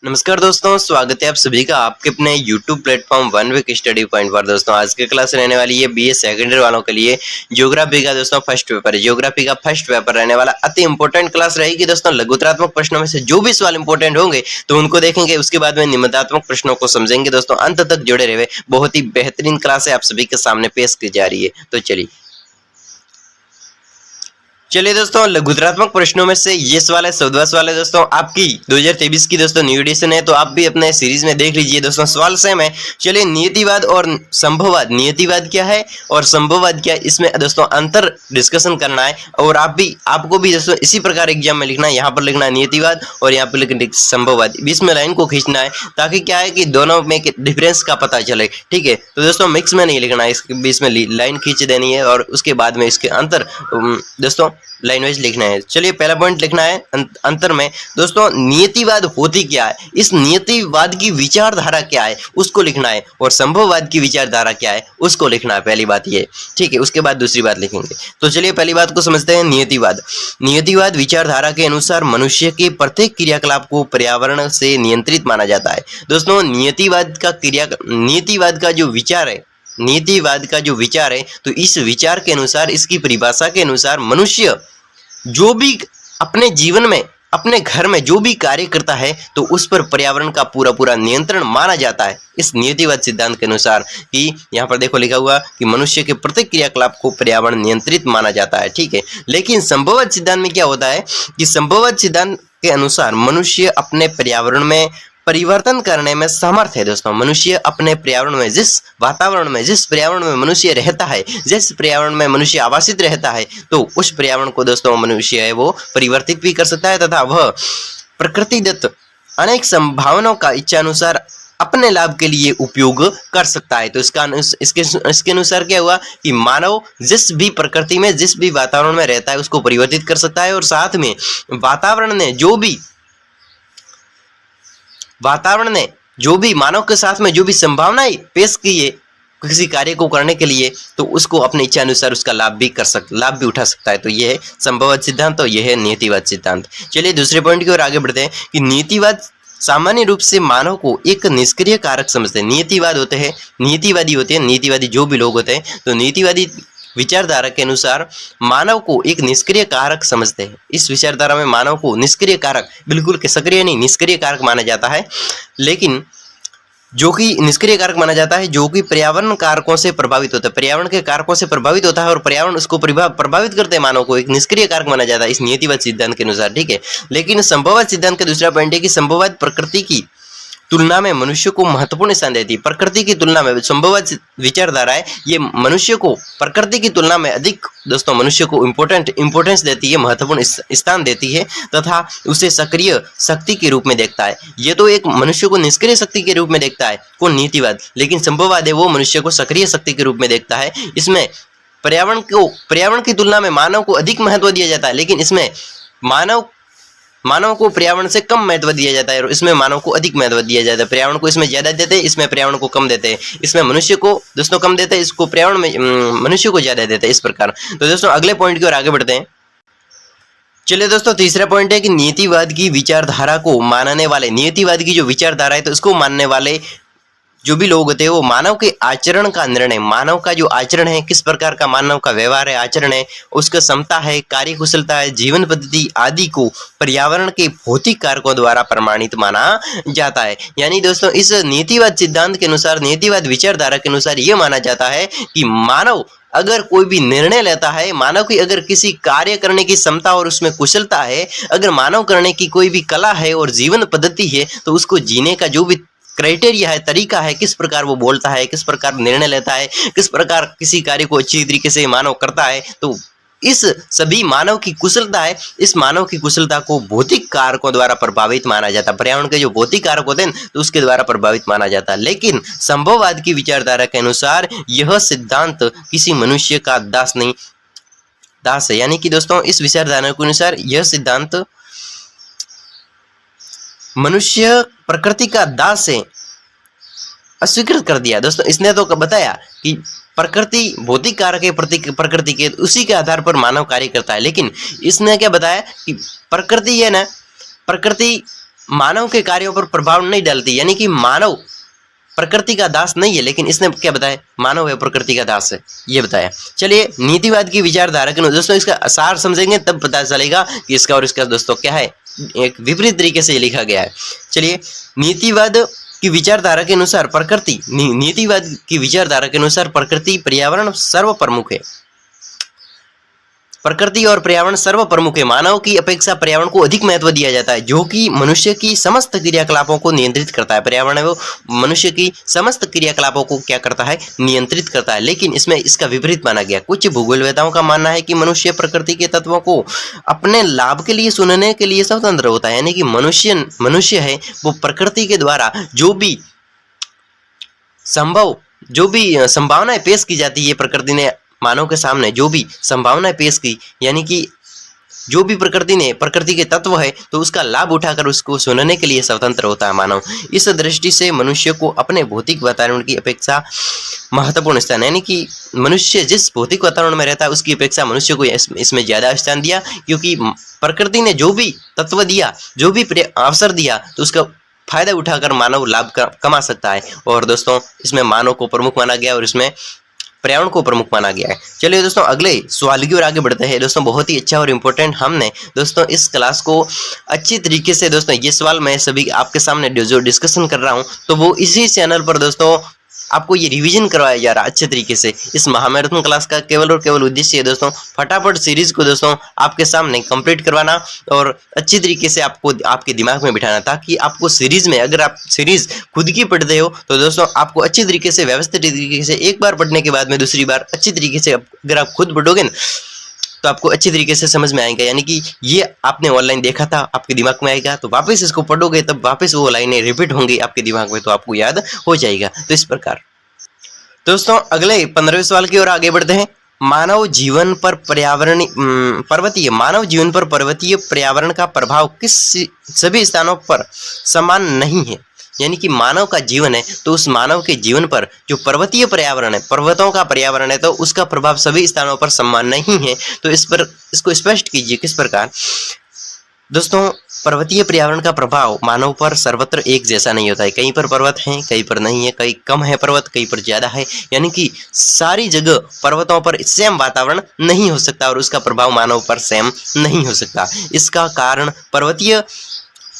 नमस्कार दोस्तों, स्वागत है आप सभी का आपके अपने YouTube platform one week study point पर। दोस्तों आज की क्लास रहने वाली है बीए सेकेंड ईयर वालों के लिए ज्योग्राफी का दोस्तों फर्स्ट पेपर है। ज्योग्राफी का फर्स्ट पेपर रहने वाला अति इंपॉर्टेंट क्लास रहेगी दोस्तों। लघुत्रात्मक प्रश्नों में से जो भी सवाल इंपॉर्टेंट होंगे तो उनको देखेंगे, उसके बाद में निबंधात्मक प्रश्नों को समझेंगे। दोस्तों अंत तक जुड़े रहे, बहुत ही बेहतरीन क्लास है आप सभी के सामने पेश की जा रही है। तो चलिए दोस्तों, लघुत्रात्मक प्रश्नों में से ये सवाल है 14वां सवाल है दोस्तों, आपकी 2023 की दोस्तों न्यू एडिशन है, तो आप भी अपने सीरीज में देख लीजिए दोस्तों। सवाल सेम है। चलिए, नियतिवाद और संभववाद, नियतिवाद क्या है और संभववाद क्या है, इसमें दोस्तों अंतर डिस्कशन करना है। और आपको भी दोस्तों इसी प्रकार एग्जाम में लिखना है। यहाँ पर लिखना है नियतिवाद और यहाँ पर लिखना है संभववाद। बीच में लाइन को खींचना है ताकि क्या है कि दोनों में डिफरेंस का पता चले। ठीक है, तो दोस्तों मिक्स में नहीं लिखना है, इसके बीच में लाइन खींच देनी है और उसके बाद में इसके अंतर दोस्तों लाइन वाइज लिखना है। चलिए, पहला पॉइंट लिखना है अंतर में दोस्तों, नियतिवाद होती क्या है, इस नियतिवाद की विचारधारा क्या है उसको लिखना है, और संभववाद की विचारधारा क्या है उसको लिखना है। पहली बात ये, ठीक है। उसके बाद दूसरी बात लिखेंगे। तो चलिए पहली बात को समझते हैं। नियतिवाद, नियतिवाद विचारधारा के अनुसार मनुष्य के प्रत्येक क्रियाकलाप को पर्यावरण से नियंत्रित माना जाता है। दोस्तों नियतिवाद का जो विचार है, नीतिवाद का जो विचार है, तो इस विचार के अनुसार, इसकी परिभाषा के अनुसार मनुष्य जो भी अपने जीवन में, अपने घर में जो भी कार्य करता है तो उस पर पर्यावरण का पूरा पूरा नियंत्रण माना जाता है इस नियतिवाद सिद्धांत के अनुसार। कि यहाँ पर देखो लिखा हुआ कि मनुष्य के प्रत्येक क्रियाकलाप को पर्यावरण नियंत्रित माना जाता है। ठीक है, लेकिन संभववाद सिद्धांत में क्या होता है कि संभववाद सिद्धांत के अनुसार मनुष्य अपने पर्यावरण में परिवर्तन करने में समर्थ है। दोस्तों मनुष्य अपने पर्यावरण में, जिस पर्यावरण में मनुष्य रहता है, जिस पर्यावरण में मनुष्य आवासित रहता है, तो उस पर्यावरण को दोस्तों मनुष्य है वो परिवर्तित भी कर सकता है तथा वह प्रकृतिदत्त अनेक संभावनाओं का इच्छानुसार अपने लाभ के लिए उपयोग कर सकता है। तो इसके अनुसार क्या हुआ कि मानव जिस भी प्रकृति में, जिस भी वातावरण में रहता है उसको परिवर्तित कर सकता है, और साथ में वातावरण ने जो भी मानव के साथ में जो भी संभावनाएं पेश की है किसी कार्य को करने के लिए, तो उसको अपनी इच्छा अनुसार उसका लाभ भी उठा सकता है। तो यह है संभववाद सिद्धांत, तो यह है नियतिवाद सिद्धांत। चलिए दूसरे पॉइंट की ओर आगे बढ़ते हैं कि नियतिवाद सामान्य रूप से मानव को एक निष्क्रिय कारक समझते हैं। नीतिवादी जो भी लोग होते हैं, तो नीतिवादी विचारधारा के अनुसार मानव को एक निष्क्रिय कारक समझते हैं। इस विचारधारा में मानव को निष्क्रिय कारक, बिल्कुल के सक्रिय नहीं, निष्क्रिय कारक माना जाता है। लेकिन जो कि निष्क्रिय कारक माना जाता है, जो कि पर्यावरण कारकों से प्रभावित होता है, पर्यावरण के कारकों से प्रभावित होता है और पर्यावरण उसको प्रभावित करते हैं। मानव को एक निष्क्रिय कारक माना जाता है इस नियतिवाद सिद्धांत के अनुसार। ठीक है, लेकिन संभववाद सिद्धांत का दूसरा पॉइंट है कि संभववाद प्रकृति की तुलना में मनुष्य को महत्वपूर्ण स्थान देती है। प्रकृति की तुलना में संभववाद विचारधारा है, ये मनुष्य को प्रकृति की तुलना में अधिक दोस्तों मनुष्य को इंपोर्टेंस देती है, महत्वपूर्ण स्थान देती है तथा उसे सक्रिय शक्ति के रूप में देखता है। ये तो एक मनुष्य को निष्क्रिय शक्ति के रूप में देखता है कौन, नीतिवाद, लेकिन संभववाद है वो मनुष्य को सक्रिय शक्ति के रूप में देखता है। इसमें पर्यावरण की तुलना में मानव को अधिक महत्व दिया जाता है, लेकिन इसमें मानव को पर्यावरण से कम महत्व दिया जाता है और इसमें मानव को अधिक महत्व दिया जाता है। पर्यावरण को इसमें ज्यादा देते हैं, इसमें पर्यावरण को कम देते हैं। इसमें मनुष्य को दोस्तों कम देते हैं, इसको पर्यावरण में मनुष्य को ज्यादा देते हैं, इस प्रकार। तो दोस्तों अगले पॉइंट की ओर आगे बढ़ते हैं। चलिए दोस्तों, तीसरा पॉइंट है कि नीतिवाद की विचारधारा को मानने वाले, नीतिवाद की जो विचारधारा है तो उसको मानने वाले जो भी लोग होते हैं वो मानव के आचरण का निर्णय, मानव का जो आचरण है, किस प्रकार का मानव का व्यवहार है, आचरण है, उसका क्षमता है, कार्यकुशलता है, जीवन पद्धति आदि को पर्यावरण के भौतिक कारकों द्वारा प्रमाणित माना जाता है। यानी दोस्तों इस नीतिवाद सिद्धांत के अनुसार, नीतिवाद विचारधारा के अनुसार ये माना जाता है कि मानव अगर कोई भी निर्णय लेता है, मानव की अगर किसी कार्य करने की क्षमता और उसमें कुशलता है, अगर मानव करने की कोई भी कला है और जीवन पद्धति है, तो उसको जीने का जो भी क्राइटेरिया है, तरीका है, किस प्रकार वो बोलता है, किस प्रकार निर्णय लेता है, किस प्रकार किसी कार्य को अच्छी तरीके से मानव करता है, तो इस सभी मानव की कुशलता है, इस मानव की कुशलता को भौतिक कारकों द्वारा प्रभावित माना जाता है। पर्यावरण के जो भौतिक कारक होते हैं तो उसके द्वारा प्रभावित माना जाता है। लेकिन संभववाद की विचारधारा के अनुसार यह सिद्धांत किसी मनुष्य का दास है। यानी कि दोस्तों इस विचारधारा के अनुसार यह सिद्धांत मनुष्य प्रकृति का दास है, अस्वीकृत कर दिया। दोस्तों इसने तो बताया कि प्रकृति भौतिक कारक है, प्रकृति के उसी के आधार पर मानव कार्य करता है, लेकिन इसने क्या बताया कि प्रकृति है ना, प्रकृति मानव के कार्यों पर प्रभाव नहीं डालती, यानी कि मानव प्रकृति का दास नहीं है, लेकिन इसने क्या बताया, मानव है प्रकृति का दास है, ये बताया। चलिए नीतिवाद की विचारधारा के दोस्तों इसका सार समझेंगे तब पता चलेगा कि इसका और इसका दोस्तों क्या है, एक विपरीत तरीके से लिखा गया है। चलिए नीतिवाद की विचारधारा के अनुसार प्रकृति नीतिवाद की विचारधारा के अनुसार प्रकृति पर्यावरण सर्वप्रमुख है। प्रकृति और पर्यावरण सर्वप्रमुख है। मानव की अपेक्षा पर्यावरण को अधिक महत्व दिया जाता है, जो कि मनुष्य की समस्त क्रियाकलापों को नियंत्रित करता है। पर्यावरण वो मनुष्य की समस्त क्रियाकलापों को क्या करता है, नियंत्रित करता है। लेकिन इसमें इसका विपरीत माना गया। कुछ भूगोलवेताओं का मानना है कि मनुष्य प्रकृति के तत्वों को अपने लाभ के लिए सुनने के लिए स्वतंत्र होता है, यानी कि मनुष्य है वो प्रकृति के द्वारा जो भी संभावनाएं पेश की जाती है, प्रकृति ने मानव के सामने जो भी संभावनाएं पेश की, यानी कि जो भी प्रकृति के तत्व है तो उसका लाभ उठाकर उसको सुनने के लिए स्वतंत्र होता है मानव। इस दृष्टि से मनुष्य को अपने भौतिक वातावरण की अपेक्षा महत्वपूर्ण स्थान, यानी कि मनुष्य जिस भौतिक वातावरण में रहता है उसकी अपेक्षा मनुष्य को इसमें ज्यादा स्थान दिया, क्योंकि प्रकृति ने जो भी तत्व दिया, जो भी अवसर दिया, तो उसका फायदा उठाकर मानव लाभ कमा सकता है। और दोस्तों इसमें मानव को प्रमुख माना गया और इसमें पर्यावरण को प्रमुख माना गया है। चलिए दोस्तों अगले सवाल की ओर आगे बढ़ते हैं। दोस्तों बहुत ही अच्छा और इम्पोर्टेंट, हमने दोस्तों इस क्लास को अच्छी तरीके से दोस्तों ये सवाल मैं सभी आपके सामने जो डिस्कशन कर रहा हूं तो वो इसी चैनल पर दोस्तों आपको ये रिवीजन करवाया जा रहा है अच्छे तरीके से। इस महामैराथन क्लास का केवल और केवल उद्देश्य है दोस्तों फटाफट सीरीज को दोस्तों आपके सामने कंप्लीट करवाना और अच्छी तरीके से आपको आपके दिमाग में बिठाना, ताकि आपको सीरीज में, अगर आप सीरीज खुद की पढ़ते हो तो दोस्तों आपको अच्छी तरीके से व्यवस्थित तरीके से एक बार पढ़ने के बाद में दूसरी बार अच्छी तरीके से अगर आप खुद पढ़ोगे ना तो आपको अच्छी तरीके से समझ में आएगा। यानी कि ये आपने ऑनलाइन देखा था, आपके दिमाग में आएगा, तो वापस इसको पढ़ोगे तब वापस वो लाइनें रिपीट होंगी आपके दिमाग में, तो आपको याद हो जाएगा। तो इस प्रकार दोस्तों अगले 15वें सवाल की ओर आगे बढ़ते हैं। मानव जीवन पर पर्वतीय पर्यावरण का प्रभाव किस सभी स्थानों पर समान नहीं है। यानी कि मानव का जीवन है तो उस मानव के जीवन पर जो पर्वतीय पर्यावरण है, पर्वतों का पर्यावरण है, तो उसका प्रभाव सभी स्थानों पर समान नहीं है। तो इसको स्पष्ट कीजिए किस प्रकार। दोस्तों पर्वतीय पर्यावरण का प्रभाव मानव पर सर्वत्र एक जैसा नहीं होता है। कहीं पर पर्वत हैं, कहीं पर नहीं है, कहीं कम है पर्वत, कहीं पर ज्यादा है। यानी कि सारी जगह पर्वतों पर सेम वातावरण नहीं हो सकता और उसका प्रभाव मानव पर सेम नहीं हो सकता। इसका कारण पर्वतीय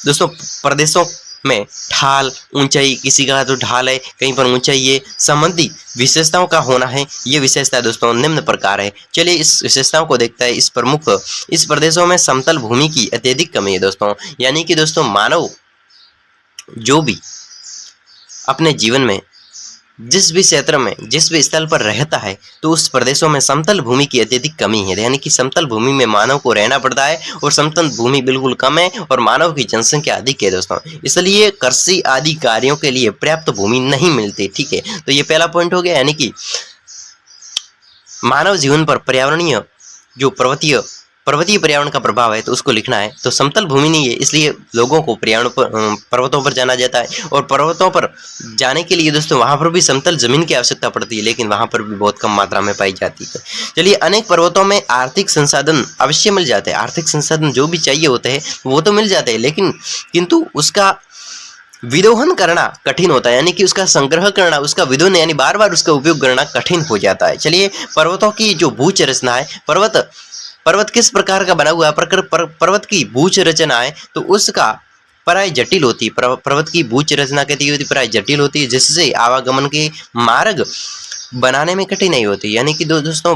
दोस्तों प्रदेशों में ढाल, ऊंचाई, किसी का तो ढाल है, कहीं पर ऊंचाई है, संबंधी विशेषताओं का होना है। ये विशेषता दोस्तों निम्न प्रकार है। चलिए इस विशेषताओं को देखता है। इस प्रदेशों में समतल भूमि की अत्यधिक कमी है दोस्तों। यानी कि दोस्तों मानव जो भी अपने जीवन में जिस भी क्षेत्र में, जिस भी स्थल पर रहता है, तो उस प्रदेशों में समतल भूमि की अत्यधिक कमी है। यानी कि समतल भूमि में मानव को रहना पड़ता है और समतल भूमि बिल्कुल कम है और मानव की जनसंख्या अधिक है दोस्तों। इसलिए कृषि आदि कार्यों के लिए पर्याप्त भूमि नहीं मिलती। ठीक है, तो ये पहला पॉइंट हो गया। यानी कि मानव जीवन पर पर्यावरणीय जो पर्वतीय पर्यावरण का प्रभाव है तो उसको लिखना है। तो समतल भूमि नहीं है, इसलिए लोगों को पर्वतों पर जाना जाता है। और पर्वतों पर जाने के लिए दोस्तों वहां पर भी समतल जमीन की आवश्यकता पड़ती है, लेकिन वहां पर भी बहुत कम मात्रा में पाई जाती है। चलिए अनेक पर्वतों में आर्थिक संसाधन अवश्य मिल जाते हैं। आर्थिक संसाधन जो भी चाहिए होते हैं वो तो मिल जाते हैं, लेकिन किंतु उसका विदोहन करना कठिन होता है। यानी कि उसका संग्रह करना, उसका विदोहन यानी बार बार उसका उपयोग करना कठिन हो जाता है। चलिए पर्वतों की जो भूच रचना है, पर्वत किस प्रकार का बना हुआ है, पर्वत की भूच रचना है तो उसका प्राय जटिल होती है। पर्वत की भूच रचना कहती होती प्राय जटिल होती है, जिससे आवागमन के मार्ग बनाने में कठिनाई होती है। यानी कि दोस्तों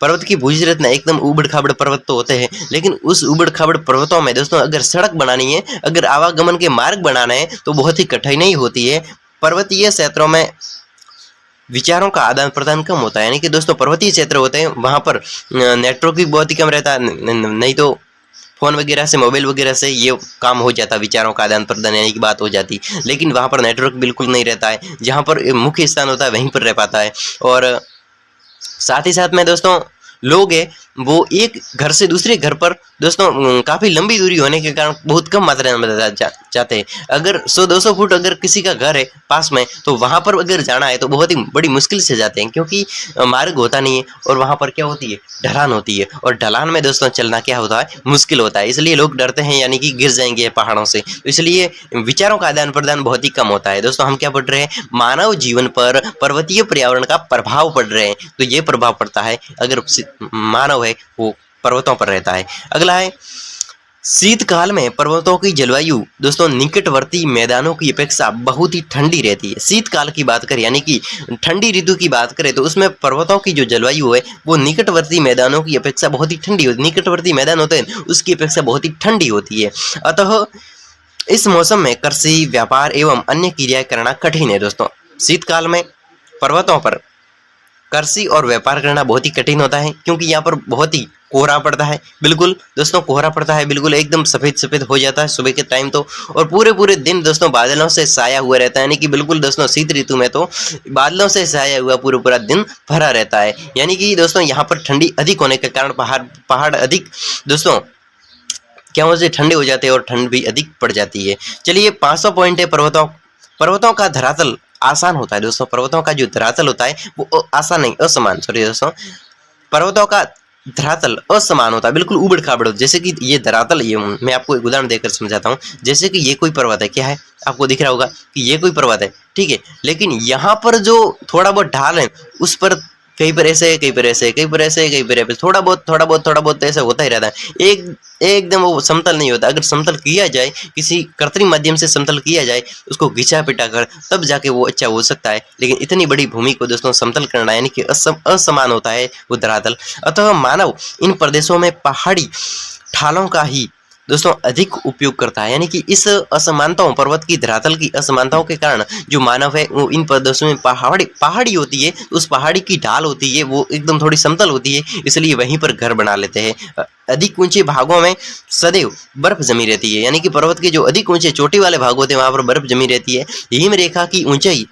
पर्वत की भूच रचना एकदम उबड़ खाबड़ पर्वत तो होते हैं, लेकिन उस उबड़ खाबड़ पर्वतों में दोस्तों अगर सड़क बनानी है, अगर आवागमन के मार्ग बनाना है तो बहुत ही कठिनाई होती है। पर्वतीय क्षेत्रों में विचारों का आदान प्रदान कम होता है। यानी कि दोस्तों पर्वतीय क्षेत्र होते हैं वहां पर नेटवर्क भी बहुत ही कम रहता है, नहीं तो फोन वगैरह से, मोबाइल वगैरह से ये काम हो जाता, विचारों का आदान प्रदान यानी कि बात हो जाती। लेकिन वहां पर नेटवर्क बिल्कुल नहीं रहता है, जहां पर मुख्य स्थान होता है वहीं पर रह पाता है। और साथ ही साथ में दोस्तों लोग है वो एक घर से दूसरे घर पर दोस्तों काफ़ी लंबी दूरी होने के कारण बहुत कम मात्रा में जाते हैं। अगर 100-200 फुट अगर किसी का घर है पास में, तो वहाँ पर अगर जाना है तो बहुत ही बड़ी मुश्किल से जाते हैं, क्योंकि मार्ग होता नहीं है और वहाँ पर क्या होती है, ढलान होती है, और ढलान में दोस्तों चलना क्या होता है, मुश्किल होता है। इसलिए लोग डरते हैं, यानी कि गिर जाएंगे पहाड़ों से। तो इसलिए विचारों का आदान प्रदान बहुत ही कम होता है। दोस्तों हम क्या पढ़ रहे हैं, मानव जीवन पर पर्वतीय पर्यावरण का प्रभाव पड़ रहे हैं। तो ये प्रभाव पड़ता है अगर मानव है वो पर्वतों पर रहता है। अगला है, शीतकाल में पर्वतों की जलवायु दोस्तों निकटवर्ती मैदानों की अपेक्षा बहुत ही ठंडी रहती है। शीतकाल की बात करें, यानी कि ठंडी ऋतु की बात करें, तो उसमें पर्वतों की जो जलवायु है वो निकटवर्ती मैदानों की अपेक्षा बहुत ही ठंडी होती है। निकटवर्ती मैदान होते हैं उसकी अपेक्षा बहुत ही ठंडी होती है। अतः इस मौसम में कृषि, व्यापार एवं अन्य क्रियाएं करना कठिन है। दोस्तों शीतकाल में पर्वतों पर कृषि और व्यापार करना बहुत ही कठिन होता है, क्योंकि यहाँ पर बहुत ही कोहरा पड़ता है। बिल्कुल दोस्तों कोहरा पड़ता है, बिल्कुल एकदम सफ़ेद सफ़ेद हो जाता है सुबह के टाइम तो, और पूरे पूरे दिन दोस्तों बादलों से साया हुआ रहता है। यानी कि बिल्कुल दोस्तों शीत ऋतु में तो बादलों से साया हुआ पूरा पूरा दिन भरा रहता है। यानी कि दोस्तों यहाँ पर ठंडी अधिक होने के कारण पहाड़ अधिक दोस्तों क्या हो, ठंडे हो जाते हैं और ठंड भी अधिक पड़ जाती है। चलिए 500 पॉइंट है पर्वतों का धरातल आसान होता है। दोस्तों पर्वतों का जो धरातल होता है वो आसान नहीं, असमान, सॉरी दोस्तों, पर्वतों का धरातल असमान होता है, बिल्कुल उबड़ खाबड़। जैसे कि ये धरातल, ये मैं आपको एक उदाहरण देकर समझाता हूँ। जैसे कि ये कोई पर्वत है, क्या है आपको दिख रहा होगा कि ये कोई पर्वत है, ठीक है, लेकिन यहाँ पर जो थोड़ा बहुत ढाल है उस पर कहीं पर ऐसे, कहीं पर ऐसे, कहीं पर ऐसे, कहीं पर ऐसे, थोड़ा बहुत ऐसा होता ही रहता है। एकदम वो समतल नहीं होता। अगर समतल किया जाए, किसी कृत्रिम माध्यम से समतल किया जाए, उसको घिसा पिटा कर, तब जाके वो अच्छा हो सकता है। लेकिन इतनी बड़ी भूमि को दोस्तों समतल करना यानी कि असमान होता है वो धरातल। अतः मानव इन प्रदेशों में पहाड़ी ढालों का ही दोस्तों अधिक उपयोग करता है। यानी कि इस असमानताओं, पर्वत की धरातल की असमानताओं के कारण जो मानव है वो इन प्रदेशों में पहाड़ी होती है, तो उस पहाड़ी की ढाल होती है वो एकदम थोड़ी समतल होती है, इसलिए वहीं पर घर बना लेते हैं। अधिक ऊंचे भागों में सदैव बर्फ जमी रहती है। यानी कि पर्वत के जो अधिक ऊंचे चोटी वाले भाग होते हैं वहां पर बर्फ जमी रहती है। हिम रेखा की ऊंचाई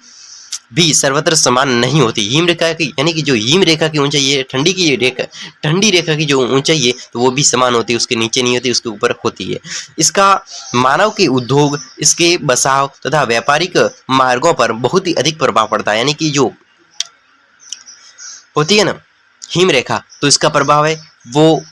भी सर्वत्र समान नहीं होती। हिम रेखा की, यानी कि जो हिम रेखा की ऊंचाई है, ठंडी रेखा की जो ऊंचाई है तो वो भी समान होती है, उसके नीचे नहीं होती, उसके ऊपर होती है। इसका मानव के उद्योग, इसके बसाव तथा व्यापारिक मार्गों पर बहुत ही अधिक प्रभाव पड़ता है। यानी कि जो होती है ना हिम रेखा, तो इसका प्रभाव है वो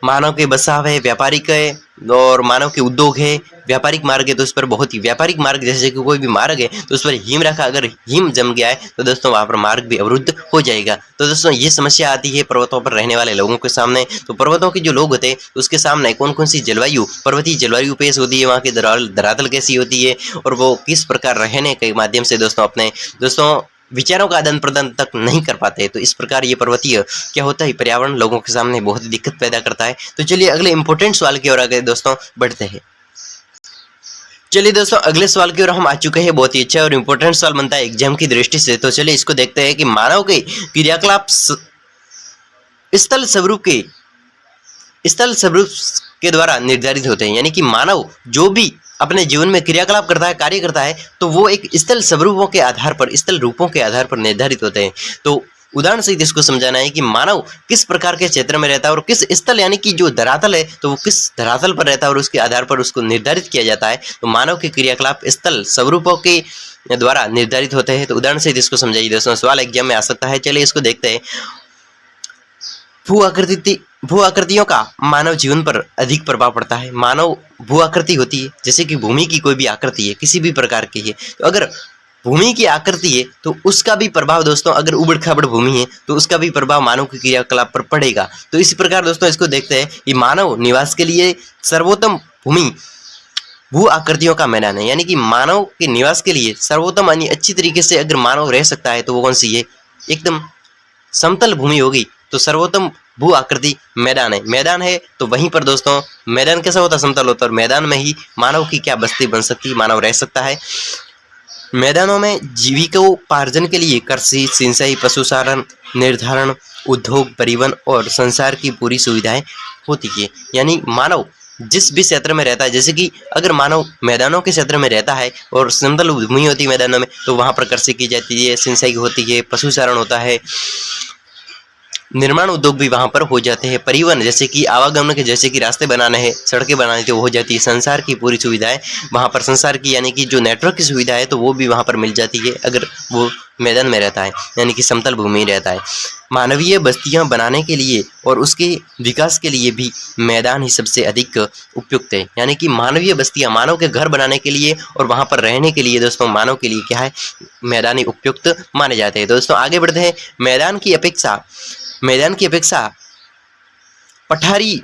मानव के बसाव है, व्यापारिक है, और मानव के उद्योग है, व्यापारिक मार्ग है, तो उस पर बहुत ही व्यापारिक मार्ग, जैसे कि कोई भी मार्ग है तो उस पर हिम रेखा, अगर हिम जम गया है तो दोस्तों वहाँ पर मार्ग भी अवरुद्ध हो जाएगा। तो दोस्तों ये समस्या आती है पर्वतों पर रहने वाले लोगों के सामने। तो पर्वतों के जो लोग होते हैं उसके सामने कौन कौन सी जलवायु, पर्वतीय जलवायु पेश होती है, वहाँ की धरातल कैसी होती है, और वो किस प्रकार रहने के माध्यम से दोस्तों अपने विचारों का आदान प्रदान तक नहीं कर पाते। तो इस प्रकार ये पर्वतीय क्या होता है, पर्यावरण लोगों के सामने बहुत ही दिक्कत पैदा करता है। तो चलिए अगले इंपॉर्टेंट सवाल की ओर आगे दोस्तों बढ़ते हैं। चलिए दोस्तों अगले सवाल की ओर हम आ चुके हैं। बहुत ही अच्छा और इम्पोर्टेंट सवाल बनता है एग्जाम की दृष्टि से। तो चलिए इसको देखते हैं कि मानव के क्रियाकलाप स्थल स्वरूप के द्वारा निर्धारित होते हैं। यानी कि मानव जो भी अपने जीवन में क्रियाकलाप करता है, कार्य करता है, तो वो एक स्थल स्वरूपों के आधार पर, स्थल रूपों के आधार पर निर्धारित होते हैं। तो उदाहरण सहित इसको समझाना है कि मानव किस प्रकार के क्षेत्र में रहता है और किस स्थल, यानी कि जो धरातल है तो वो किस धरातल पर रहता है और उसके आधार पर उसको निर्धारित किया जाता है। तो मानव के क्रियाकलाप स्थल स्वरूपों के द्वारा निर्धारित होते हैं। तो उदाहरण सहित इसको समझाइए दोस्तों, सवाल एग्जाम में आ सकता है। चलिए इसको देखते हैं। भू आकृतियों का मानव जीवन पर अधिक प्रभाव पड़ता है। मानव भू आकृति होती है, जैसे कि भूमि की कोई भी आकृति है, किसी भी प्रकार की है, तो अगर भूमि की आकृति है तो उसका भी प्रभाव दोस्तों, अगर उबड़ खाबड़ भूमि है तो उसका भी प्रभाव मानव के क्रियाकलाप पर पड़ेगा। तो इसी प्रकार दोस्तों इसको देखते हैं कि मानव निवास के लिए सर्वोत्तम भूमि भू आकृतियों का मैदान है। यानी कि मानव के निवास के लिए सर्वोत्तम, यानी अच्छी तरीके से अगर मानव रह सकता है तो वो कौन सी है, एकदम समतल भूमि होगी। तो सर्वोत्तम भू आकृति मैदान है। मैदान है तो वहीं पर दोस्तों मैदान कैसा होता है, समतल होता है, और मैदान में ही मानव की क्या बस्ती बन सकती है, मानव रह सकता है। मैदानों में जीविकोपार्जन के लिए कृषि, सिंचाई, पशुचारण, निर्धारण, उद्योग, परिवहन और संचार की पूरी सुविधाएं होती है। यानी मानव जिस भी क्षेत्र में रहता है, जैसे कि अगर मानव मैदानों के क्षेत्र में रहता है और समतल भूमि होती है मैदानों में, तो वहाँ पर कृषि की जाती है, सिंचाई होती है, पशुचारण होता है, निर्माण उद्योग भी वहाँ पर हो जाते हैं। परिवहन जैसे कि आवागमन के, जैसे कि रास्ते बनाने हैं, सड़कें बनानी तो वो हो जाती है। संचार की पूरी सुविधाएं वहाँ पर, संचार की यानी कि जो नेटवर्क की सुविधा है तो वो भी वहाँ पर मिल जाती है अगर वो मैदान में रहता है, यानी कि समतल भूमि रहता है। मानवीय बस्तियाँ बनाने के लिए और उसके विकास के लिए भी मैदान ही सबसे अधिक उपयुक्त है। यानी कि मानवीय बस्तियाँ, मानव के घर बनाने के लिए और वहाँ पर रहने के लिए दोस्तों मानव के लिए क्या है, मैदान ही उपयुक्त माने जाते हैं। दोस्तों आगे बढ़ते हैं। मैदान की अपेक्षा पठारी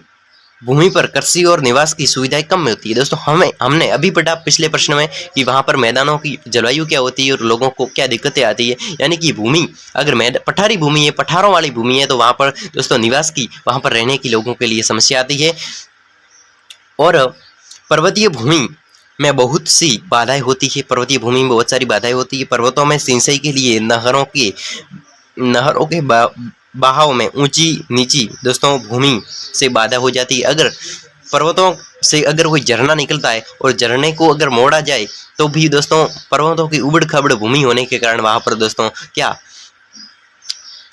भूमि पर कृषि और निवास की सुविधाएं कम होती है। दोस्तों हमने अभी पढ़ा पिछले प्रश्न में कि वहाँ पर मैदानों की जलवायु क्या होती है और लोगों को क्या दिक्कतें आती है। यानी कि भूमि अगर पठारी भूमि है, पठारों वाली भूमि है, तो वहाँ पर दोस्तों निवास की, वहाँ पर रहने की लोगों के लिए समस्या आती है। और पर्वतीय भूमि में बहुत सी बाधाएं होती है। पर्वतीय भूमि में बहुत सारी बाधाएं होती है। पर्वतों में सिंचाई के लिए नहरों के बहाव में ऊंची नीची दोस्तों भूमि से बाधा हो जाती है। अगर पर्वतों से अगर कोई झरना निकलता है और झरने को अगर मोड़ा जाए तो भी दोस्तों पर्वतों की उबड़ खाबड़ भूमि होने के कारण वहाँ पर दोस्तों क्या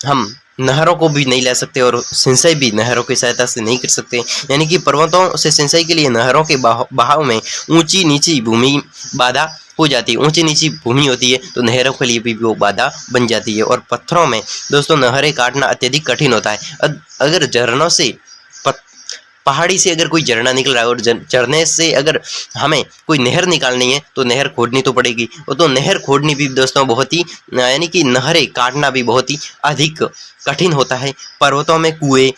हम नहरों को भी नहीं ला सकते और सिंचाई भी नहरों की सहायता से नहीं कर सकते। यानी कि पर्वतों से सिंचाई के लिए नहरों के बहाव में ऊंची नीची भूमि बाधा हो जाती है। ऊंची नीची भूमि होती है तो नहरों के लिए भी वो बाधा बन जाती है। और पत्थरों में दोस्तों नहरें काटना अत्यधिक कठिन होता है। अगर झरनों से पहाड़ी से अगर कोई झरना निकल रहा है और झरने से अगर हमें कोई नहर निकालनी है तो नहर खोदनी तो पड़ेगी। और तो नहर खोदनी भी दोस्तों बहुत ही, यानी कि नहरें काटना भी बहुत ही अधिक कठिन होता है। पर्वतों में कुएं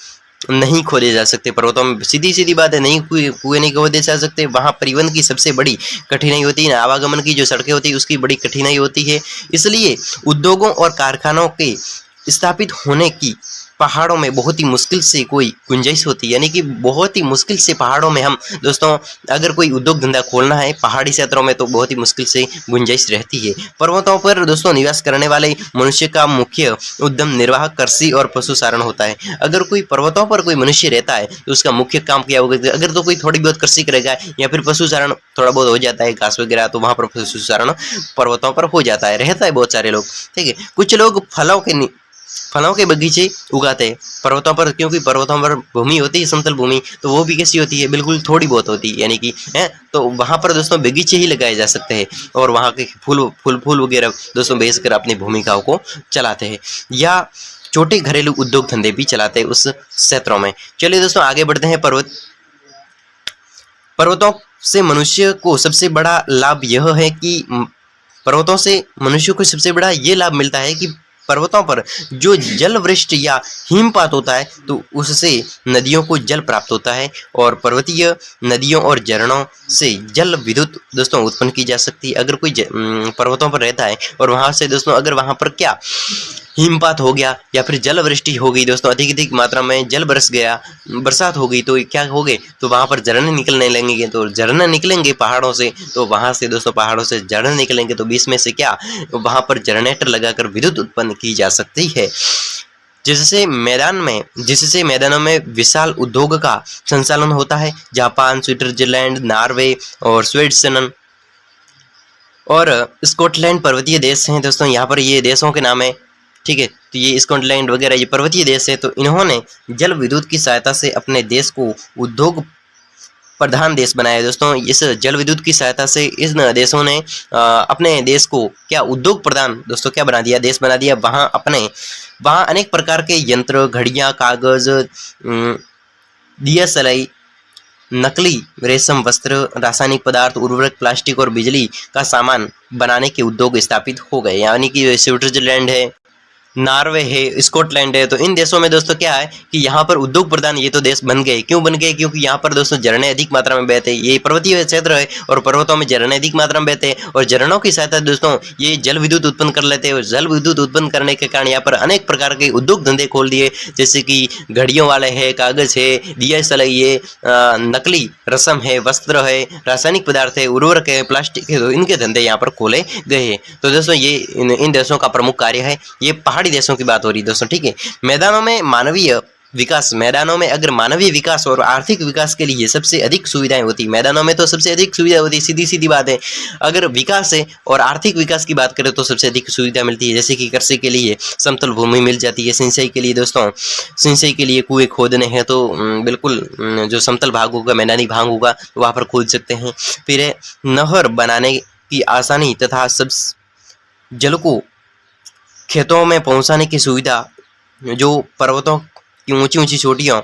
नहीं खोदे जा सकते। पर्वतों में सीधी बात है, नहीं कुएं नहीं खोदे जा सकते। वहाँ परिवहन की सबसे बड़ी कठिनाई होती है। आवागमन की जो सड़कें होती है उसकी बड़ी कठिनाई होती है। इसलिए उद्योगों और कारखानों के स्थापित होने की पहाड़ों में बहुत ही मुश्किल से कोई गुंजाइश होती है। यानी कि बहुत ही मुश्किल से पहाड़ों में हम दोस्तों अगर कोई उद्योग धंधा खोलना है पहाड़ी क्षेत्रों में तो बहुत ही मुश्किल से गुंजाइश रहती है। पर्वतों पर दोस्तों निवास करने वाले मनुष्य का मुख्य उद्यम निर्वाह कृषि और पशुचारण होता है। अगर कोई पर्वतों पर कोई मनुष्य रहता है तो उसका मुख्य काम क्या होगा, अगर तो कोई थोड़ी बहुत कृषि करेगा या फिर पशुचारण थोड़ा बहुत हो जाता है, घास वगैरह, तो वहाँ पर पशुचारण पर्वतों पर हो जाता है, रहता है बहुत सारे लोग। ठीक है, कुछ लोग फलों के बगीचे उगाते हैं पर्वतों पर, क्योंकि पर्वतों पर भूमि होती है समतल भूमि, तो वो भी कैसी होती है, बिल्कुल थोड़ी बहुत होती है, यानी कि है। तो वहाँ पर दोस्तों बगीचे ही लगाए जा सकते हैं और वहाँ के फूल वगैरह दोस्तों बेचकर अपनी भूमिकाओं को चलाते हैं या छोटे घरेलू उद्योग धंधे भी चलाते हैं उस क्षेत्रों में। चलिए दोस्तों आगे बढ़ते हैं। पर्वतों से मनुष्य को सबसे बड़ा लाभ यह है कि पर्वतों से मनुष्य को सबसे बड़ा ये लाभ मिलता है कि पर्वतों पर जो जल वृष्टि या हिमपात होता है तो उससे नदियों को जल प्राप्त होता है और पर्वतीय नदियों और झरनों से जल विद्युत दोस्तों उत्पन्न की जा सकती है। अगर कोई पर्वतों पर रहता है और वहां से दोस्तों अगर वहां पर क्या हिमपात हो गया या फिर जल वृष्टि हो गई दोस्तों, अधिक मात्रा में जल बरस गया, बरसात हो गई, तो क्या हो गए, तो वहां पर झरने निकलने लगेंगे। तो झरने निकलेंगे पहाड़ों से, तो वहां से दोस्तों पहाड़ों से झरने निकलेंगे तो बीच में से क्या वहां पर जनरेटर लगाकर विद्युत उत्पन्न की जा सकती है, जिससे मैदानों में विशाल उद्योग का संचालन होता है। जापान, स्विट्जरलैंड, नॉर्वे और स्वीडन और स्कॉटलैंड पर्वतीय देश हैं दोस्तों। यहाँ पर ये देशों के नाम है, ठीक है। तो ये स्कॉटलैंड वगैरह ये पर्वतीय देश है, तो इन्होंने जल विद्युत की सहायता से अपने देश को उद्योग प्रधान देश बनाया दोस्तों। इस जल विद्युत की सहायता से इन देशों ने अपने देश को क्या उद्योग प्रधान दोस्तों क्या बना दिया, देश बना दिया। वहाँ अनेक प्रकार के यंत्र, घड़ियाँ, कागज, दिया सलाई, नकली रेशम वस्त्र, रासायनिक पदार्थ, उर्वरक, प्लास्टिक और बिजली का सामान बनाने के उद्योग स्थापित हो गए। यानी कि स्विट्जरलैंड है, नॉर्वे है, स्कॉटलैंड है, तो इन देशों में दोस्तों क्या है कि यहाँ पर उद्योग प्रधान ये तो देश बन गए। क्यों बन गए? क्योंकि यहाँ पर दोस्तों झरने अधिक मात्रा में बहते हैं। ये पर्वतीय क्षेत्र है और पर्वतों में झरने अधिक मात्रा में बहते हैं और झरनों की सहायता दोस्तों ये जल विद्युत उत्पन्न कर लेते हैं और जल विद्युत उत्पन्न करने के कारण यहाँ पर अनेक प्रकार के उद्योग धंधे खोल दिए, जैसे कि घड़ियों वाले है, कागज है, दिया सलाई है, नकली रस्म है, वस्त्र है, रासायनिक पदार्थ है, उर्वरक है, प्लास्टिक है, तो इनके धंधे यहाँ पर खोले गए हैं। तो दोस्तों ये इन देशों का प्रमुख कार्य है। ये पहाड़ी देशों की बात हो रही है दोस्तों, ठीक है। मैदानों में मानवीय विकास मैदानों में अगर मानवीय विकास और आर्थिक विकास के लिए सबसे अधिक सुविधाएं होती, मैदानों में तो सबसे अधिक सुविधा होती, सीधी सीधी बात है। अगर विकास है और आर्थिक विकास की बात करें तो सबसे अधिक सुविधा मिलती है, जैसे कि कृषि के लिए समतल भूमि मिल जाती है, सिंचाई के लिए दोस्तों, सिंचाई के लिए कुएं खोदने हैं तो बिल्कुल जो समतल भाग होगा, मैदानी भाग होगा तो वहाँ पर खोद सकते हैं। फिर है नहर बनाने की आसानी तथा सब जल को खेतों में पहुंचाने की सुविधा, जो पर्वतों की ऊंची ऊंची चोटियां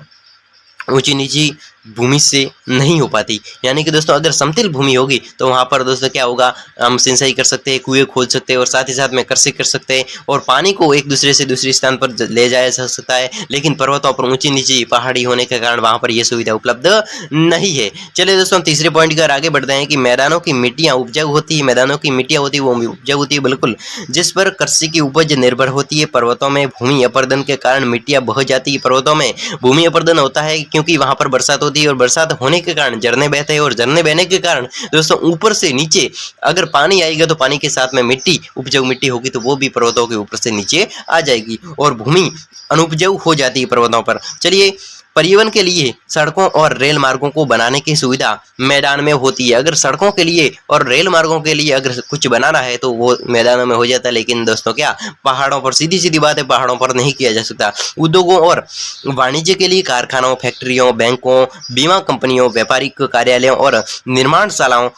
ऊंची नीची भूमि से नहीं हो पाती। यानी कि दोस्तों अगर समतल भूमि होगी तो वहाँ पर दोस्तों क्या होगा, हम सिंचाई कर सकते हैं, कुएं खोद सकते हैं और साथ ही साथ में कृषि कर सकते हैं और पानी को एक दूसरे से दूसरे स्थान पर ले जाया जा सकता है। लेकिन पर्वतों पर ऊंची नीची पहाड़ी होने के कारण वहाँ पर यह सुविधा उपलब्ध नहीं है। चलिए दोस्तों हम तीसरे पॉइंट की ओर आगे बढ़ते हैं कि मैदानों की मिट्टियाँ उपजाऊ होती है, मैदानों की मिट्टियाँ होती है वो उपजाऊ होती है बिल्कुल, जिस पर कृषि की उपज निर्भर होती है। पर्वतों में भूमि अपर्दन के कारण मिट्टियाँ बह जाती है। पर्वतों में भूमि अपर्दन होता है क्योंकि वहाँ पर बरसात होती है और बरसात होने के कारण झरने बहते हैं और झरने बहने के कारण दोस्तों ऊपर से नीचे अगर पानी आएगा तो पानी के साथ में मिट्टी, उपजाऊ मिट्टी होगी तो वो भी पर्वतों के ऊपर से नीचे आ जाएगी और भूमि अनुपजाऊ हो जाती है पर्वतों पर। चलिए परिवहन के लिए सड़कों और रेल मार्गों को बनाने की सुविधा मैदान में होती है। अगर सड़कों के लिए और रेल मार्गों के लिए अगर कुछ बनाना है तो वो मैदानों में हो जाता है, लेकिन दोस्तों क्या पहाड़ों पर, सीधी सीधी बात है, पहाड़ों पर नहीं किया जा सकता। उद्योगों और वाणिज्य के लिए कारखानों, फैक्ट्रियों, बैंकों, बीमा कंपनियों, व्यापारिक कार्यालयों और निर्माणशालाओं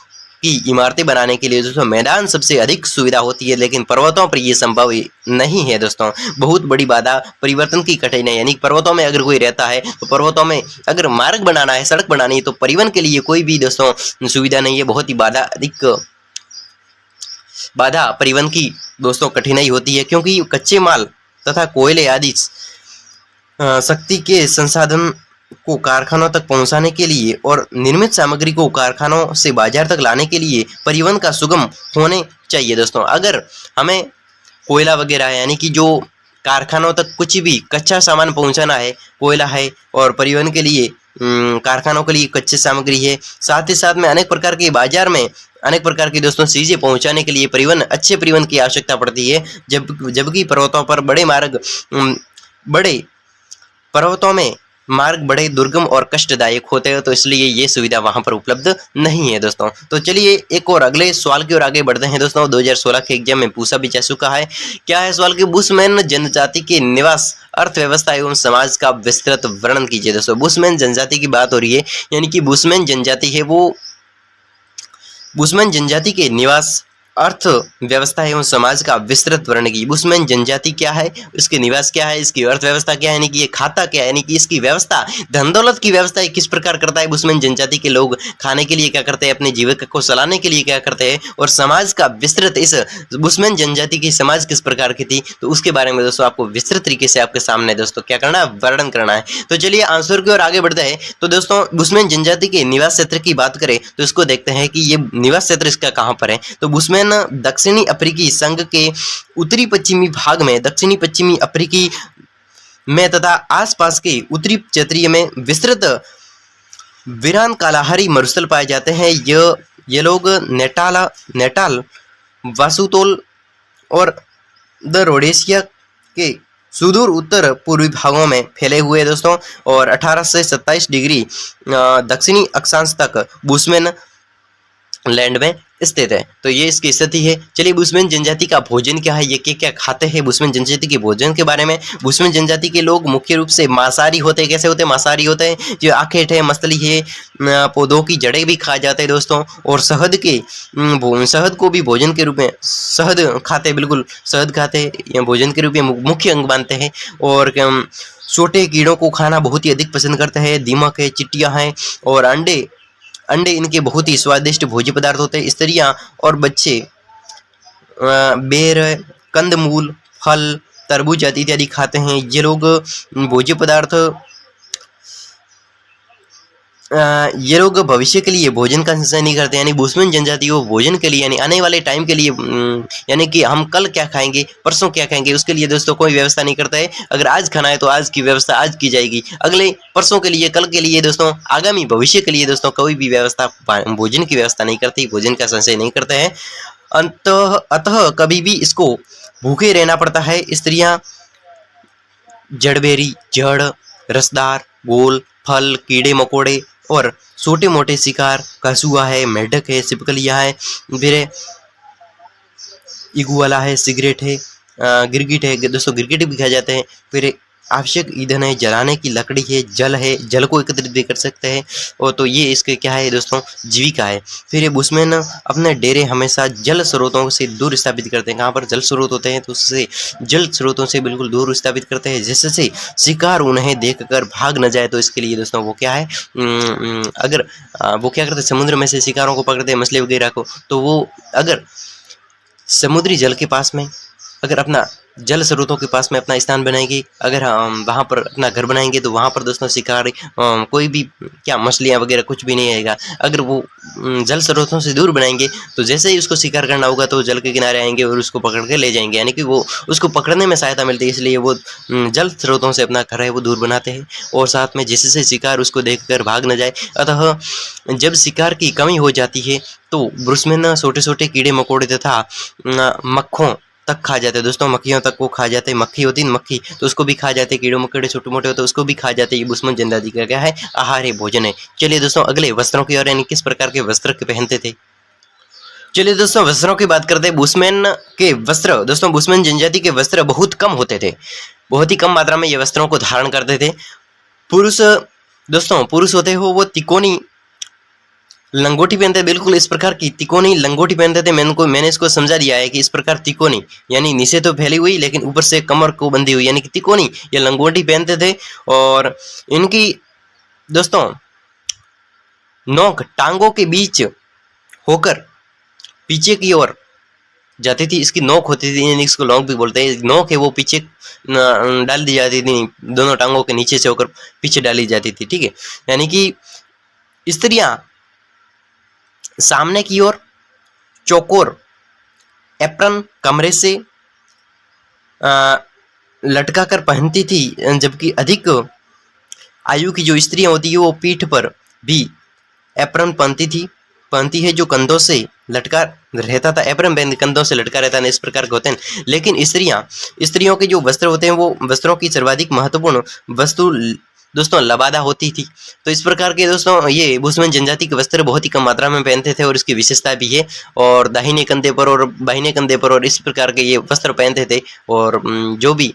की इमारतें बनाने के लिए दोस्तों मैदान सबसे अधिक सुविधा होती है, लेकिन पर्वतों पर यह संभव नहीं है दोस्तों। बहुत बड़ी बाधा परिवर्तन की कठिनाई, यानी पर्वतों में अगर कोई रहता है तो पर्वतों में अगर मार्ग बनाना है, सड़क बनानी है तो परिवहन के लिए कोई भी दोस्तों सुविधा नहीं है। बहुत ही बाधा परिवहन की दोस्तों कठिनाई होती है, क्योंकि कच्चे माल तथा कोयले आदि शक्ति के संसाधन को कारखानों तक पहुंचाने के लिए और निर्मित सामग्री को कारखानों से बाजार तक लाने के लिए परिवहन का सुगम होने चाहिए दोस्तों। अगर हमें कोयला वगैरह यानी कि जो कारखानों तक कुछ भी कच्चा सामान पहुंचाना है, कोयला है, और परिवहन के लिए कारखानों के लिए कच्ची सामग्री है, साथ ही साथ में अनेक प्रकार के बाजार में अनेक प्रकार की दोस्तों चीजें पहुंचाने के लिए परिवहन, अच्छे परिवहन की आवश्यकता पड़ती है। जबकि पर्वतों पर पर्वतों में मार्ग बड़े दुर्गम और कष्टदायक होते हैं, तो इसलिए ये सुविधा वहां पर उपलब्ध नहीं है दोस्तों। तो चलिए एक और अगले सवाल की ओर आगे बढ़ते हैं दोस्तों। 2016 के एग्जाम में पूछा भी जा चुका है। क्या है सवाल कि बुशमैन जनजाति के निवास, अर्थव्यवस्था एवं समाज का विस्तृत वर्णन कीजिए दोस्तों। बुशमैन जनजाति की बात हो रही है, यानी कि बुशमैन जनजाति है वो बुशमैन जनजाति के निवास, अर्थव्यवस्था एवं समाज का विस्तृत वर्णन की। बुशमैन जनजाति क्या है, इसके निवास क्या है, इसकी अर्थव्यवस्था क्या है, यानी कि ये खाता क्या है, यानी कि इसकी व्यवस्था, धन दौलत की व्यवस्था किस प्रकार करता है। बुशमैन जनजाति के लोग खाने के लिए क्या करते हैं, अपने जीविका को चलाने के लिए क्या करते हैं, और समाज का विस्तृत, इस बुशमैन जनजाति की समाज किस प्रकार की थी, तो उसके बारे में दोस्तों आपको विस्तृत तरीके से आपके सामने दोस्तों क्या करना है, वर्णन करना है। तो चलिए आंसर की ओर आगे बढ़ते हैं। तो दोस्तों बुशमैन जनजाति के निवास क्षेत्र की बात करें तो इसको देखते हैं कि ये निवास क्षेत्र इसका कहाँ पर है। तो बुशमैन दक्षिणी अफ्रीकी संघ के उत्तरी पश्चिमी भाग में, दक्षिणी पश्चिमी अफ्रीकी में तथा आसपास के उत्तरी क्षेत्रीय में विस्तृत वीरान कालाहारी मरुस्थल पाए जाते हैं। ये लोग नेटाल, वासुतोल और द रोडेशिया के सुदूर उत्तर पूर्वी भागों में फैले हुए दोस्तों, और 18 से 27 डिग्री दक्षिणी अक्षांश तक बुशमैन लैंड में स्थित है। तो ये इसकी स्थिति है। चलिए बुशमैन जनजाति का भोजन क्या है, ये क्या क्या खाते हैं, बुशमैन जनजाति के भोजन के बारे में। बुशमैन जनजाति के लोग मुख्य रूप से मांसाहारी होते हैं। कैसे होते हैं, मांसाहारी होते हैं। जो आखेट है, मछली है, पौधों की जड़ें भी खा जाते हैं दोस्तों, और शहद को भी भोजन के रूप में शहद खाते हैं, बिल्कुल शहद खाते हैं या भोजन के रूप में मुख्य अंग मानते हैं। और छोटे कीड़ों को खाना बहुत ही अधिक पसंद करते हैं। दीमक है, चिट्टियाँ हैं और अंडे इनके बहुत ही स्वादिष्ट भोज्य पदार्थ होते हैं। स्त्रियां और बच्चे बेर, कंदमूल, फल, तरबूज इत्यादि खाते हैं। ये लोग भोज्य पदार्थ ये लोग भविष्य के लिए भोजन का संचय नहीं करते, यानी बुशमैन जनजाति को भोजन के लिए, यानी आने वाले टाइम के लिए, यानी कि हम कल क्या खाएंगे, परसों क्या खाएंगे, उसके लिए दोस्तों कोई व्यवस्था नहीं करता है। अगर आज खाना है तो आज की व्यवस्था आज की जाएगी, अगले परसों के लिए, कल के लिए दोस्तों, आगामी भविष्य के लिए दोस्तों कोई भी व्यवस्था, भोजन की व्यवस्था नहीं करती, भोजन का संचय नहीं करते हैं। अतः कभी भी इसको भूखे रहना पड़ता है। स्त्रियां जड़बेरी, जड़, रसदार, गोल, फल, कीड़े मकोड़े और छोटे मोटे शिकार, कछुआ है, मेढक है, छिपकलियाँ है, फिर इगुआला है, सिगरेट है, गिरगिट है, दोस्तों गिरगिट भी खाए जाते हैं। फिर आवश्यक ईंधन है, जलाने की लकड़ी है, जल है, जल को एकत्रित भी कर सकते हैं। और तो ये इसके क्या है दोस्तों, जीविका है। फिर ये बुशमैन अपने डेरे हमेशा जल स्रोतों से दूर स्थापित करते हैं। कहाँ पर जल स्रोत होते हैं तो उससे जल स्रोतों से बिल्कुल दूर स्थापित करते हैं, जिससे शिकार उन्हें देखकर भाग न जाए। तो इसके लिए दोस्तों वो क्या है, अगर वो क्या करते हैं, समुद्र में से शिकारों को पकड़ते हैं, मछली वगैरह को, तो वो अगर समुद्री जल के पास में, अगर अपना जल स्रोतों के पास में अपना स्थान बनाएंगे, अगर हम वहाँ पर अपना घर बनाएंगे, तो वहाँ पर दोस्तों शिकार कोई भी क्या मछलियाँ वगैरह कुछ भी नहीं आएगा। अगर वो जल स्रोतों से दूर बनाएंगे तो जैसे ही उसको शिकार करना होगा तो जल के किनारे आएंगे और उसको पकड़ के ले जाएंगे, यानी कि वो उसको पकड़ने में सहायता मिलती है। इसलिए वो जल स्रोतों से अपना घर है वो दूर बनाते हैं, और साथ में जिससे शिकार उसको देखकर भाग न जाए। अतः जब शिकार की कमी हो जाती है तो बुशमैन छोटे छोटे कीड़े मकोड़े तथा मक्खों तक खा जाते हैं। दोस्तों मक्खियों तक वो खा जाते हैं, मक्खी होती है मक्खी, तो उसको भी खा जाते हैं, कीड़े मकोड़े छोटे मोटे होते हैं उसको भी खा जाते हैं। ये बुशमैन जनजाति का क्या है, आहार है, भोजन है। चलिए दोस्तों अगले वस्त्रों की ओर, यानी किस प्रकार के वस्त्र के पहनते थे। चलिए दोस्तों वस्त्रों की बात करते हैं। बुशमैन के वस्त्र, दोस्तों बुशमैन जनजाति के वस्त्र बहुत कम होते थे, बहुत ही कम मात्रा में ये वस्त्रों को धारण करते थे। पुरुष, दोस्तों पुरुष होते हो वो तिकोनी लंगोटी पहनते, बिल्कुल इस प्रकार की तिकोनी लंगोटी पहनते थे। मैंने इसको समझा दिया है कि इस प्रकार तिकोनी यानी नीचे तो फैली हुई लेकिन ऊपर से कमर को बंधी हुई, यानी कि तिकोनी या लंगोटी पहनते थे। और इनकी दोस्तों नोक टांगों के बीच होकर पीछे की ओर जाती थी। इसकी नोक होती थी, यानी इसको नोक भी बोलते हैं। नोक है वो पीछे डाल दी जाती थी, दोनों टांगों के नीचे से होकर पीछे डाली जाती थी, ठीक है। यानी कि स्त्रियां सामने की ओर चौकोर एप्रन कमरे से लटका कर पहनती थी, जबकि अधिक आयु की जो स्त्रियां होती है वो पीठ पर भी एप्रन पहनती है जो कंधों से लटका रहता था। एप्रन कंधों से लटका रहता है, इस प्रकार के होते हैं। लेकिन स्त्रियों के जो वस्त्र होते हैं वो वस्त्रों की सर्वाधिक महत्वपूर्ण वस्तु दोस्तों लबादा होती थी। तो इस प्रकार के दोस्तों ये बुशमैन जनजाति के वस्त्र बहुत ही कम मात्रा में पहनते थे, और इसकी विशेषता भी है। और दाहिने कंधे पर और बाहिने कंधे पर और इस प्रकार के ये वस्त्र पहनते थे, और जो भी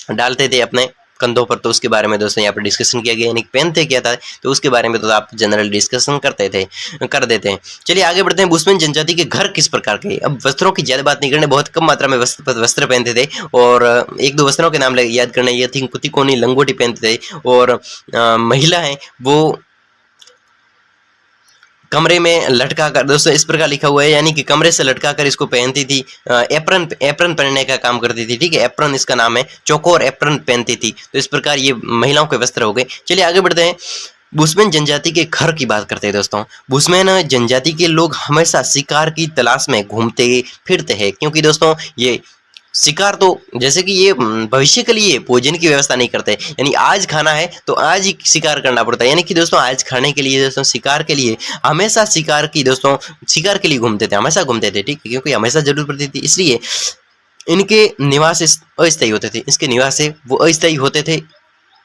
डालते थे अपने कंधों पर, तो उसके बारे में दोस्तों यहाँ पर डिस्कशन किया गया, यानी पहनते क्या था तो उसके बारे में तो आप जनरल डिस्कशन कर देते हैं। चलिए आगे बढ़ते हैं। बुशमैन जनजाति के घर किस प्रकार के, अब वस्त्रों की ज्यादा बात नहीं करने, बहुत कम मात्रा में वस्त्र पहनते थे, और एक दो वस्त्रों के नाम याद करने, ये थी तिकोनी लंगोटी पहनते थे। और महिला है वो कमरे में लटका कर, दोस्तों इस प्रकार लिखा हुआ है, यानी कि कमरे से लटका कर इसको पहनती थी। एप्रन पहनने का काम करती थी, ठीक है। एप्रन इसका नाम है, चौकोर एप्रन पहनती थी। तो इस प्रकार ये महिलाओं के वस्त्र हो गए। चलिए आगे बढ़ते हैं। बुशमैन जनजाति के घर की बात करते हैं दोस्तों। बुशमैन जनजाति के लोग हमेशा शिकार की तलाश में घूमते फिरते हैं, क्योंकि दोस्तों ये शिकार तो जैसे कि ये भविष्य के लिए भोजन की व्यवस्था नहीं करते, यानी आज खाना है तो आज ही शिकार करना पड़ता है। यानी कि दोस्तों आज खाने के लिए दोस्तों शिकार के लिए हमेशा शिकार के लिए घूमते थे, हमेशा घूमते थे, ठीक है, क्योंकि हमेशा जरूरत पड़ती थी। इसलिए इनके निवास अस्थायी होते थे, इसके निवास है वो अस्थायी होते थे।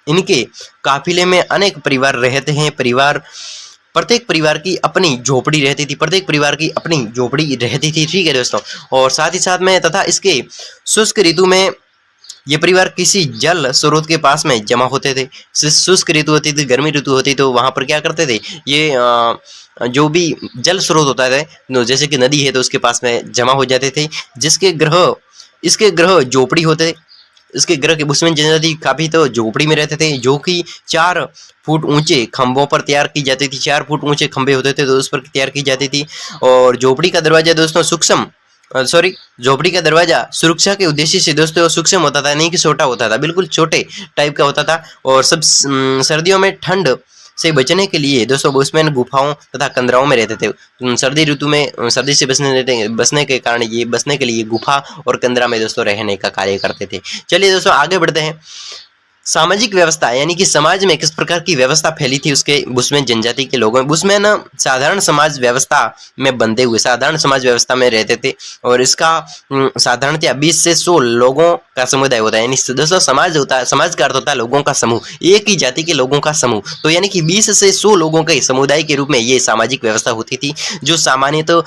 इनके काफिले में अनेक परिवार रहते हैं। प्रत्येक परिवार की अपनी झोपड़ी रहती थी, ठीक है दोस्तों। और साथ ही साथ में तथा इसके शुष्क ऋतु में ये परिवार किसी जल स्रोत के पास में जमा होते थे। शुष्क ऋतु होती थी, गर्मी ऋतु होती, तो वहां पर क्या करते थे, ये जो भी जल स्रोत होता है जैसे कि नदी है तो उसके पास में जमा हो जाते थे। इसके ग्रह झोपड़ी होते, इसके ग्रह के बुशमैन जनजाति काफी तो झोपड़ी में रहते थे, जो कि 4 फुट ऊंचे खंभों पर तैयार की जाती थी। 4 फुट ऊंचे खंभे होते थे तो उस पर तैयार की जाती थी। और झोपड़ी का दरवाजा दोस्तों झोपड़ी का दरवाजा सुरक्षा के उद्देश्य से दोस्तों सूक्ष्म होता था, नहीं कि छोटा होता था, बिल्कुल छोटे टाइप का होता था। और सब सर्दियों में ठंड से बचने के लिए दोस्तों बुशमैन गुफाओं तथा कंदराओं में रहते थे। सर्दी ऋतु में सर्दी से बचने के कारण ये बचने के लिए गुफा और कंदरा में दोस्तों रहने का कार्य करते थे। चलिए दोस्तों आगे बढ़ते हैं। सामाजिक व्यवस्था यानी कि समाज में किस प्रकार की व्यवस्था फैली थी उसके बुशमैन जनजाति के लोगों में। बुशमैन साधारण समाज व्यवस्था में बंधे हुए साधारण समाज व्यवस्था में रहते थे और इसका साधारणतया 20 से 100 लोगों का समुदाय होता है। यानी दोस्तों समाज होता है, समाज का अर्थ होता है लोगों का समूह, एक ही जाति के लोगों का समूह। तो यानी कि 20 से 100 लोगों के समुदाय के रूप में ये सामाजिक व्यवस्था होती थी, जो सामान्यतः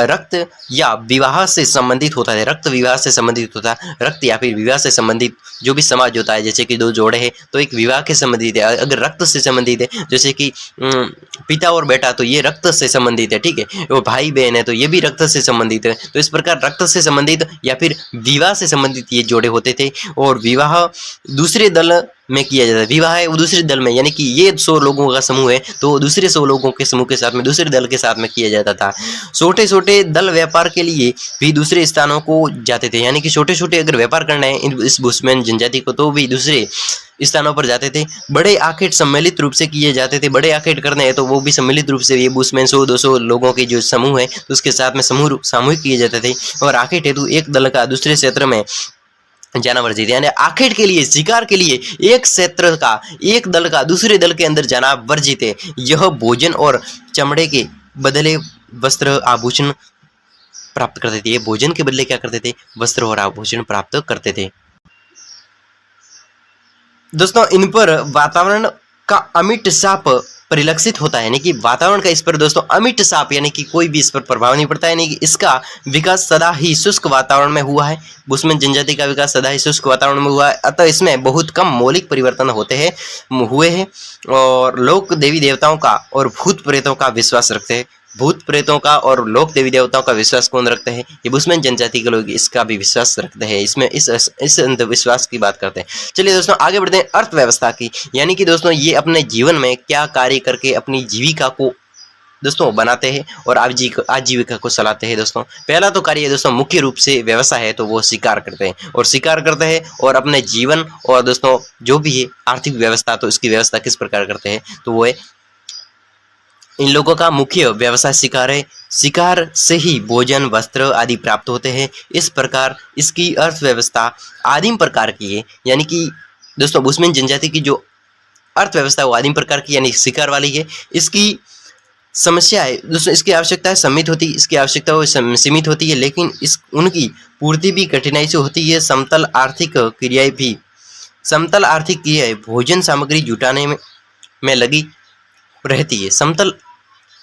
रक्त या विवाह से संबंधित होता है। रक्त विवाह से संबंधित होता है, रक्त या फिर विवाह से संबंधित जो भी समाज होता है, जैसे कि दो जोड़े हैं तो एक विवाह के संबंधित है। अगर रक्त से संबंधित है जैसे कि पिता और बेटा तो ये रक्त से संबंधित है, ठीक है। वो भाई बहन है तो ये भी रक्त से संबंधित है। तो इस प्रकार रक्त से संबंधित या फिर विवाह से संबंधित ये जोड़े होते थे। और विवाह दूसरे दल में किया जाता है, विवाह है वो दूसरे दल में, यानी कि ये 100 लोगों का समूह है तो दूसरे 100 लोगों के समूह के साथ में दूसरे दल के साथ में किया जाता था। छोटे छोटे दल व्यापार के लिए भी दूसरे स्थानों को जाते थे, यानी कि छोटे छोटे अगर व्यापार करना है इस बुशमैन जनजाति को तो भी दूसरे स्थानों पर जाते थे। बड़े आखेट सम्मिलित रूप से किए जाते थे, बड़े आखेट करने हैं तो वो भी सम्मिलित रूप से ये बुशमैन 100-200 लोगों के जो समूह है तो उसके साथ में सामूहिक किए जाते थे। और आखेट हेतु एक दल का दूसरे क्षेत्र में जाना वर्जित है, यानी आखेट के लिए शिकार के लिए एक क्षेत्र का एक दल का दूसरे दल के अंदर जाना वर्जित है। यह भोजन और चमड़े के बदले वस्त्र आभूषण प्राप्त करते थे। ये भोजन के बदले क्या करते थे? वस्त्र और आभूषण प्राप्त करते थे। दोस्तों इन पर वातावरण का अमिट साप परिलक्षित होता है, यानी कि वातावरण का इस पर दोस्तों अमिट साप यानी कि कोई भी इस पर प्रभाव नहीं पड़ता है, यानी कि इसका विकास सदा ही शुष्क वातावरण में हुआ है। बुशमैन जनजाति का विकास सदा ही शुष्क वातावरण में हुआ है, अतः इसमें बहुत कम मौलिक परिवर्तन हुए हैं। और लोक देवी देवताओं का और भूत प्रेतों का विश्वास रखते हैं। भूत प्रेतों का और लोक देवी देवताओं का विश्वास कौन रखते हैं? ये बुशमैन जनजाति के लोग इसका भी विश्वास रखते हैं। इसमें इस अंधविश्वास की बात करते हैं। चलिए दोस्तों आगे बढ़ते हैं अर्थव्यवस्था की, यानी कि दोस्तों ये अपने जीवन में क्या कार्य करके अपनी जीविका को दोस्तों बनाते हैं और आजीविका को चलाते हैं। दोस्तों पहला तो कार्य दोस्तों मुख्य रूप से व्यवसाय है तो वो शिकार करते हैं और शिकार करते हैं और अपने जीवन और दोस्तों जो भी है आर्थिक व्यवस्था, तो इसकी व्यवस्था किस प्रकार करते हैं तो वो है इन लोगों का मुख्य व्यवसाय शिकार है। शिकार से ही भोजन वस्त्र आदि प्राप्त होते हैं। इस प्रकार इसकी अर्थव्यवस्था आदिम प्रकार की है, यानी कि दोस्तों बुशमैन जनजाति की जो अर्थव्यवस्था है वो आदिम प्रकार की यानी शिकार वाली है। इसकी समस्या है दोस्तों, इसकी आवश्यकताएं सीमित होती है, इसकी आवश्यकता सीमित होती है, लेकिन उनकी पूर्ति भी कठिनाई से होती है। समतल आर्थिक क्रियाएं भोजन सामग्री जुटाने में लगी रहती है।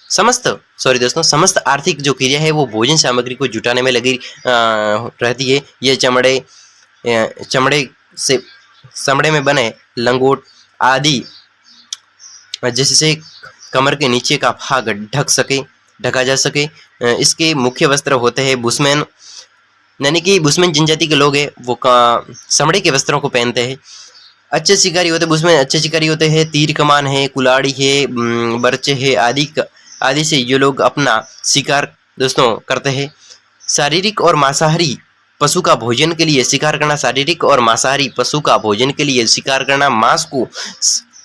समस्त आर्थिक जो क्रिया है वो भोजन सामग्री को जुटाने में लगी रहती है। ये चमड़े में बने लंगोट आदि जिससे कमर के नीचे का भाग ढका जा सके, इसके मुख्य वस्त्र होते हैं। बुशमैन यानी कि बुशमैन जनजाति के लोग हैं वो चमड़े के वस्त्रों को पहनते हैं। अच्छे शिकारी होते हैं बुशमैन, अच्छे शिकारी होते हैं। तीर कमान है, कुलाड़ी है, बर्चे है आदि से ये लोग अपना शिकार दोस्तों करते हैं। शारीरिक और मांसाहारी पशु का भोजन के लिए शिकार करना, शारीरिक और मांसाहारी पशु का भोजन के लिए शिकार करना, मांस को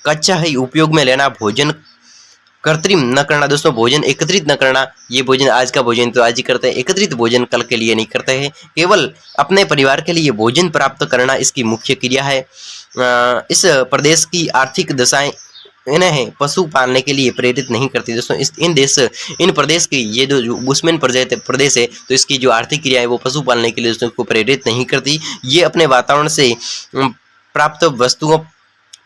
कच्चा ही उपयोग में लेना, भोजन कृत्रिम न करना दोस्तों, भोजन एकत्रित न करना। ये भोजन आज का भोजन तो आज ही करते हैं, एकत्रित भोजन कल के लिए नहीं करते हैं। केवल अपने परिवार के लिए भोजन प्राप्त करना इसकी मुख्य क्रिया है। इस प्रदेश की आर्थिक दशाएं इन्हें पशु पालने के लिए प्रेरित नहीं करती दोस्तों। इन प्रदेश की ये जो बुशमैन प्रदेश है तो इसकी जो आर्थिक क्रिया है वो पशु पालने के लिए दोस्तों को प्रेरित नहीं करती। ये अपने वातावरण से प्राप्त वस्तुओं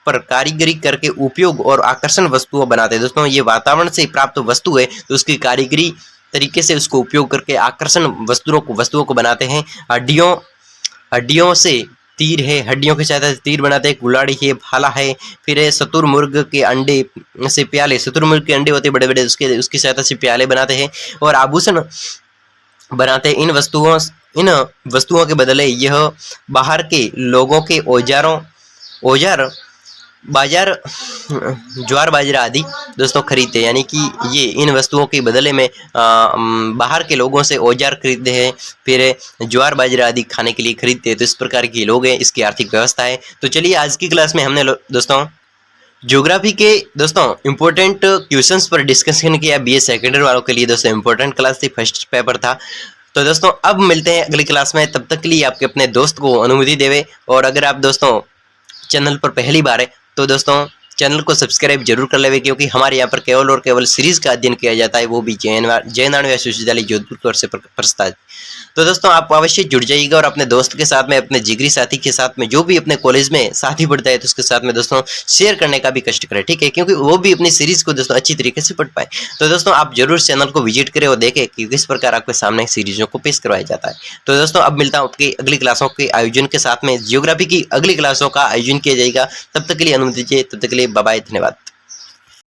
पर कारीगरी करके उपयोग और आकर्षण वस्तुओं बनाते हैं दोस्तों। ये वातावरण से प्राप्त वस्तु है तो उसकी कारीगरी तरीके से उसको उपयोग करके आकर्षण वस्तुओं को बनाते हैं। हड्डियों से तीर है, हड्डियों की सहायता से तीर बनाते हैं। कुलाड़ी है, भाला है, फिर है शुतुरमुर्ग के अंडे से प्याले, शुतुरमुर्ग के अंडे होते बड़े बड़े, उसकी सहायता से प्याले बनाते हैं और आभूषण बनाते हैं। इन वस्तुओं के बदले यह बाहर के लोगों के औजार बाजार ज्वार बाजरा आदि दोस्तों खरीदते हैं, यानी कि ये इन वस्तुओं के बदले में बाहर के लोगों से औजार खरीदते हैं, फिर ज्वार बाजरा आदि खाने के लिए खरीदते हैं। तो इस प्रकार के लोग हैं, इसकी आर्थिक व्यवस्था है। तो चलिए आज की क्लास में हमने दोस्तों ज्योग्राफी के दोस्तों इंपॉर्टेंट क्वेश्चंस पर डिस्कशन किया। बीए सेकेंडरी वालों के लिए दोस्तों इंपॉर्टेंट क्लास थी, फर्स्ट पेपर था। तो दोस्तों अब मिलते हैं अगली क्लास में, तब तक के लिए आपके अपने दोस्त को अनुमति देवे। और अगर आप दोस्तों चैनल पर पहली बार है तो दोस्तों चैनल को सब्सक्राइब जरूर कर लेवे, क्योंकि हमारे यहाँ पर केवल और केवल सीरीज का अध्ययन किया जाता है, वो भी जैन विश्वविद्यालय जोधपुर से प्रस्तावित। तो दोस्तों आप अवश्य जुड़ जाइएगा और अपने दोस्त के साथ में, अपने जिगरी साथी के साथ में, जो भी अपने कॉलेज में साथी पढ़ता है तो उसके साथ में दोस्तों शेयर करने का भी कष्ट करें, ठीक है, क्योंकि वो भी अपनी सीरीज को दोस्तों अच्छी तरीके से पढ़ पाए। तो दोस्तों आप जरूर चैनल को विजिट करें और देखें कि किस प्रकार आपके सामने सीरीजों को पेश करवाया जाता है। तो दोस्तों अब मिलता हूँ आपकी अगली क्लासों के आयोजन के साथ में, जियोग्राफी की अगली क्लासों का आयोजन किया जाएगा। तब तक के लिए अनुमति दीजिए, तब तक के लिए बाय बाय, धन्यवाद।